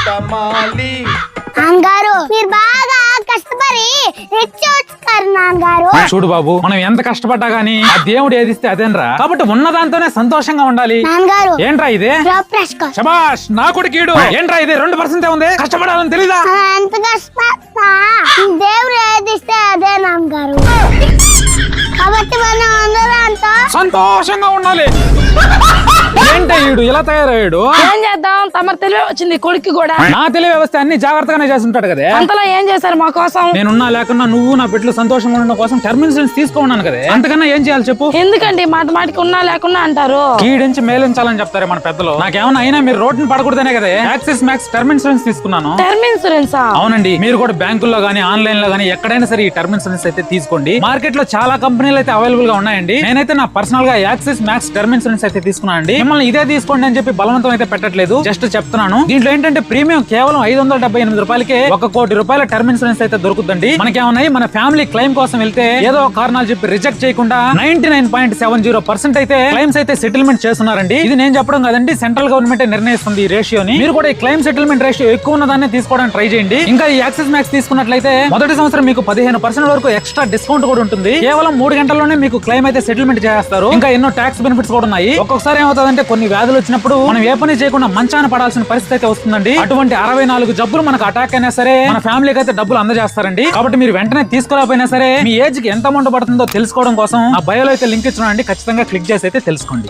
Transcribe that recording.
కమాలి. నాన్నగారు మీరు బాగా కష్టపడి రిచ్ అవుతారు నాన్నగారు. చూడు బాబు, మనం ఎంత కష్టపడ్డా గానీ ఆ దేవుడు ఏదిస్తే అదేనరా. కాబట్టి ఉన్న దాంతోనే సంతోషంగా ఉండాలి. నాన్నగారు ఏంట్రా ఇది? శబాష్, నా కొడుకీడు. ఏంట్రా ఇది 2% ఉంది? కష్టపడాలని తెలీదా? ఎంత కష్టపడతా దేవుడు ఏదిస్తే అదే నాన్నగారు. కాబట్టి మనం అందరూ అంతా సంతోషంగా ఉండాలి. ఏంటయ్యాడు ఇలా తయారయ్యాడు? ఏం చేద్దాం, తమరు తెలివి వచ్చింది కొడుకు కూడా. నా తెలివి వ్యవస్థ అన్ని జాగ్రత్తగానే చేస్తుంటాడు కదా. అంతలో ఏం చేశారు మా కోసం? నేనున్నా లేకున్నా నువ్వు నా బిడ్డలు సంతోషంగా ఉండడం కోసం టర్మ్ ఇన్సూరెన్స్ తీసుకున్నాను కదా. అంతకన్నా ఏం చేయాలి చెప్పు? ఎందుకండి మాట మాటికి ఉన్నా లేకున్నా అంటారు? కీడించి మేలించాలని చెప్తారే మన పెద్దలు. నాకేమన్నా అయినా మీరు రోడ్డుని పడకూడదనే కదా యాక్సిస్ మ్యాక్స్ టర్మ్ ఇన్సూరెన్స్ తీసుకున్నాను. Term insurance? అవునండి, మీరు కూడా బ్యాంకుల్లో గానీ ఆన్లైన్ లో గానీ ఎక్కడైనా సరే ఈ టర్మ్ ఇన్సూరెన్స్ అయితే తీసుకోండి. మార్కెట్ లో చాలా కంపెనీలు అయితే అవైలబుల్ గా ఉన్నాయండి. నేనైతే నా పర్సనల్ గా యాక్సిస్ మ్యాక్స్ టర్మ్ ఇన్సూరెన్స్ అయితే తీసుకున్నాను అండి. మిమ్మల్ని ఇదే తీసుకోండి అని చెప్పి బలవంతం అయితే పెట్టట్లేదు, జస్ట్ చెప్తున్నాను. దీంట్లో ఏంటంటే ప్రీమియం కేవలం 578 రూపాయలకే 1 కోటి రూపాయల టర్మ్ ఇన్సూరెన్స్ అయితే దొరుకుతుంది. మనకేమన్నాయి మన ఫ్యామిలీ క్లెయిమ్ కోసం వెళ్తే ఏదో కారణాలు చెప్పి రిజెక్ట్ చేయకుండా 99.70% అయితే క్లెయిమ్స్ అయితే సెటిల్మెంట్ చేస్తున్నారండి. ఇది నేను చెప్పడం కాదండి, సెంట్రల్ గవర్నమెంట్ నిర్ణయిస్తుంది ఈ రేషియోని. మీరు కూడా ఈ క్లెయిమ్ సెటిల్మెంట్ రేషియో ఎక్కువ ఉన్నదాన్ని తీసుకోవడానికి ట్రై చేయండి. ఇంకా ఈ యాక్సిస్ మ్యాక్స్ తీసుకున్నట్లయితే మొదటి సంవత్సరం మీకు 15% వరకు ఎక్స్ట్రా డిస్కౌంట్ కూడా ఉంటుంది. కేవలం 3 గంటల్లోనే మీకు క్లెయిమ్ అయితే సెటిల్మెంట్ చేస్తారు. ఇంకా ఎన్నో ట్యాక్స్ బెనిఫిట్స్ కూడా ఉన్నాయి. ఒక్కొక్కసారి ఏమవుతుందంటే కొన్ని వ్యాధులు వచ్చినప్పుడు మనం ఏ పని చేయకుండా మంచాన పడాల్సిన పరిస్థితి అయితే వస్తుందండి. అటువంటి 64 జబ్బులు మనకు అటాక్ అయినా సరే మన ఫ్యామిలీకి అయితే డబ్బులు అందజేస్తారండి. కాబట్టి మీరు వెంటనే తీసుకోలేకపోయినా సరే మీ ఏజ్ కి ఎంత అమౌంట్ పడుతుందో తెలుసుకోవడం కోసం ఆ బయోలో అయితే లింక్ ఇచ్చున్నానండి, ఖచ్చితంగా క్లిక్ చేసి అయితే తెలుసుకోండి.